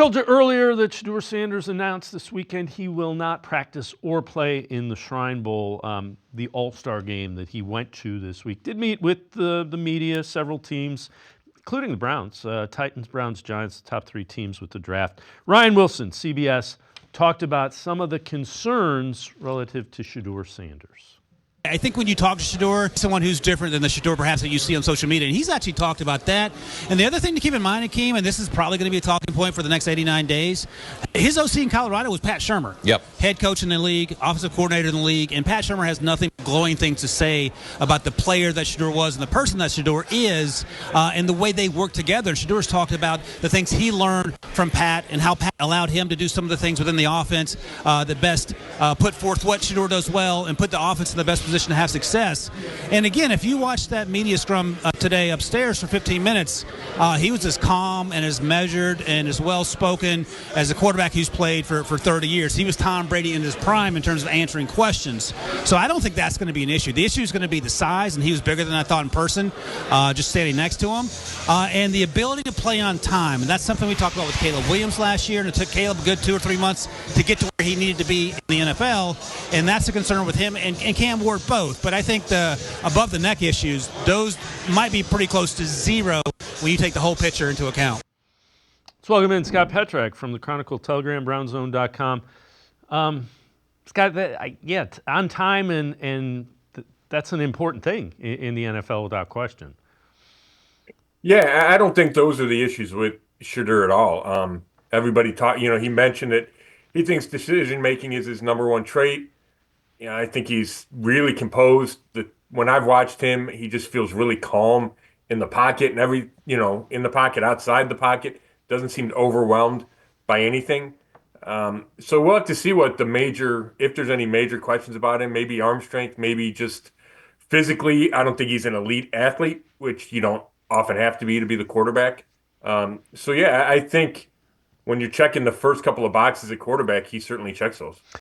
Told you earlier that Shedeur Sanders announced this weekend he will not practice or play in the Shrine Bowl, the All-Star game that he went to this week. Did meet with the media, several teams, including the Browns, Titans, Browns, Giants, the top three teams with the draft. Ryan Wilson, CBS, talked about some of the concerns relative to Shedeur Sanders. I think when you talk to Shedeur, someone who's different than the Shedeur perhaps that you see on social media, and he's actually talked about that. And the other thing to keep in mind, Akeem, and this is probably going to be a talking point for the next 89 days, his OC in Colorado was Pat Shurmur. Yep. Head coach in the league, offensive coordinator in the league, and Pat Shurmur has nothing but glowing things to say about the player that Shedeur was and the person that Shedeur is, and the way they work together. And Shedeur's talked about the things he learned from Pat and how Pat allowed him to do some of the things within the offense that best put forth what Shedeur does well and put the offense in the best position to have success. And again, if you watch that media scrum today upstairs for 15 minutes, he was as calm and as measured and as well-spoken as a quarterback who's played for 30 years. He was Tom Brady in his prime in terms of answering questions. So I don't think that's going to be an issue. The issue is going to be the size, and he was bigger than I thought in person, just standing next to him, and the ability to play on time. And that's something we talked about with Caleb Williams last year, and it took Caleb a good 2 or 3 months to get to where he needed to be in the NFL, and that's a concern with him and Cam Ward both. But I think the above-the-neck issues, those might be pretty close to zero when you take the whole picture into account. Let's welcome in Scott Petrak from the Chronicle Telegram, brownzone.com. Scott, on time, and that's an important thing in the NFL without question. Yeah, I don't think those are the issues with Shedeur at all. Everybody he mentioned it. He thinks decision-making is his number one trait. I think he's really composed. When I've watched him, he just feels really calm in the pocket and in the pocket, outside the pocket. Doesn't seem overwhelmed by anything. So we'll have to see if there's any major questions about him. Maybe arm strength, maybe just physically. I don't think he's an elite athlete, which you don't often have to be the quarterback. I think when you're checking the first couple of boxes at quarterback, he certainly checks those.